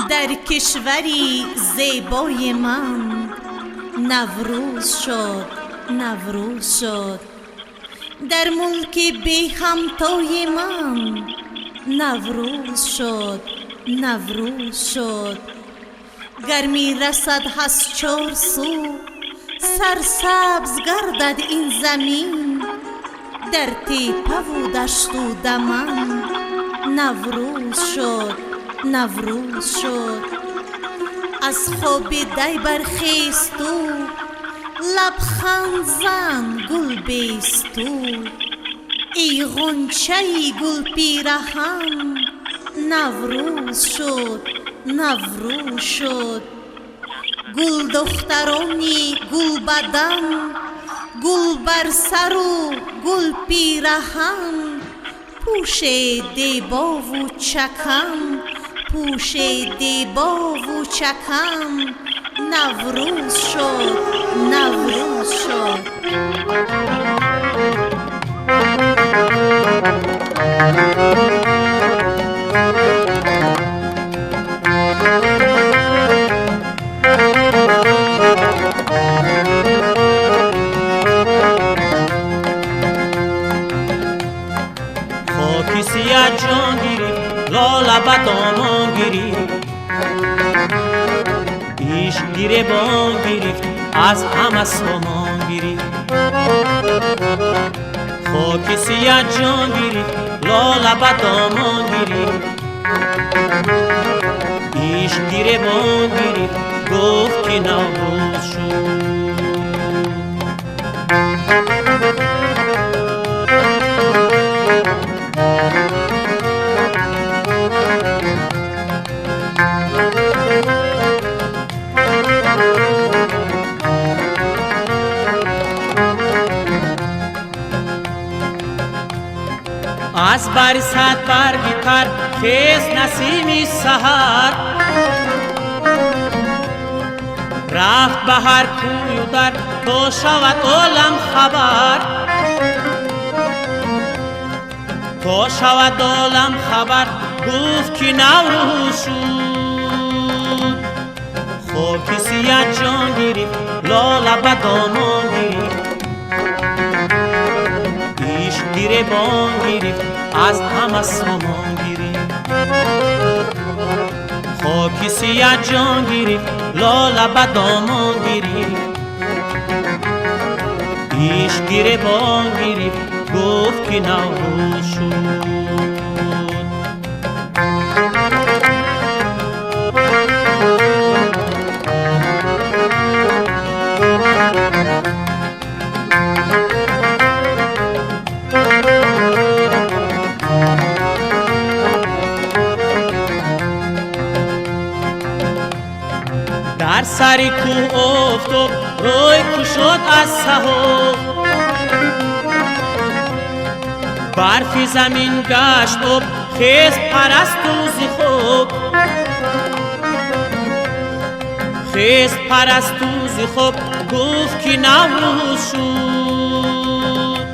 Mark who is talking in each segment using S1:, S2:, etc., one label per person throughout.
S1: در کشوری زیبای من نوروز شد، نوروز شد. در ملک بی همتای من نوروز شد، نوروز شد. گرمی رسد از چار سو، سرسبز گردد این زمین. در تیپه و دشت و دمن نوروز شد، نوروز شد. از خواب دی برخیستو، لبخند زن گل بیستو. ای غنچه گل پیرهن نوروز شد، نوروز شد. گل دخترانی گل بدن، گل بر سر و گل پیرهن. پوش دیبا و چکم، پوش دیبا و چکم نوروز شد، نوروز شد.
S2: خاکی سیاه جان گیری، لالب دامان گیری. پیش گیره بان گیری، از همه سامان گیری. خاکی سیاه جان گیری، لالب دامان گیری. پیش گیره بان گیری، گفت که نوروز شد. از برست برگی تر خیز نسیمی سحر. رفت به هر کوی و در تا شود عالم خبر. تا شود عالم خبر، گفت که نوروز شد. خاک سیاه جان گیری، لالب دامان گیری. پیش گیره بان گیری، از همه سامان گیری. خاک سیاه جان گیری، لالب دامان گیری. پیش گیره بان گیری، گفت که نوروز شد. در سری کوه افتاد روی کشد از سحاب. برفی زمین گشت اب، خیز پرست و ز خواب. خیز پرست و ز خواب، گفت که نوروز شد.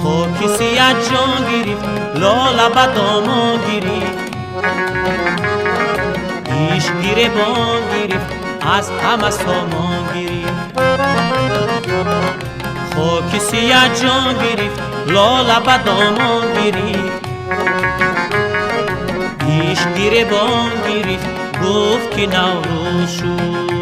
S2: خاک سیاه جان گیری، لالب دامان گیری. پیش گیره بان گیری، از همه سامان گیری. خاک سیاه جان گیری، لالب دامان گیری. پیش گیره بان گیری، گفت که نوروز شد.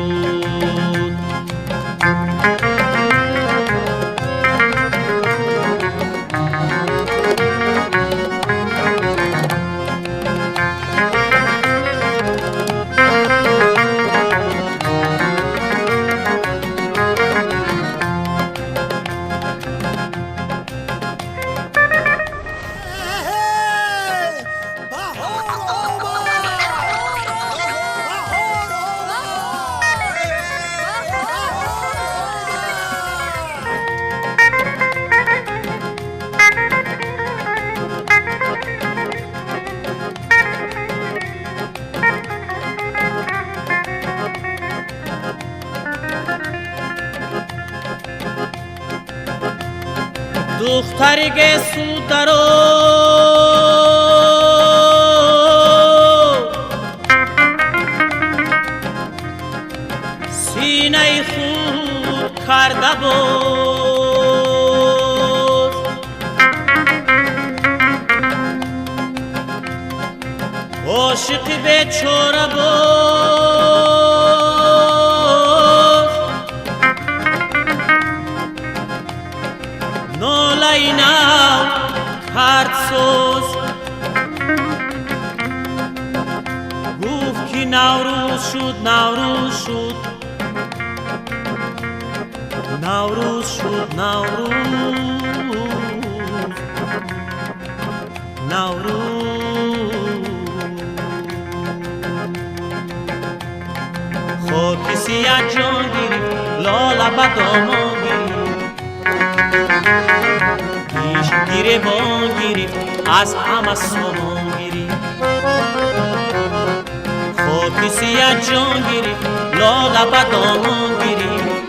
S2: دخترگ سودرو عاشقی به چوره باز ناله نو کرد سوز گفت که نوروز شد نوروز شد نوروز شد نوروز خاک سیاه جان گیرید لاله به دامان گیرید پیش گریبان گیرید از همه سامان گیرید خاک سیاه جان گیرید لاله به دامان گیرید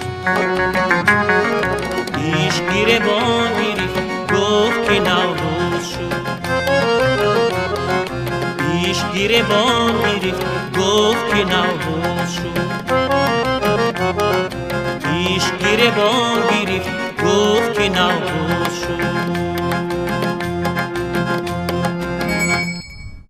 S2: پیش گریبان گیرید گفت که نوروز شد پیش گریبان گیرید گفت که نوروز شد پیش گریبان گیرید گفت که نوروز شد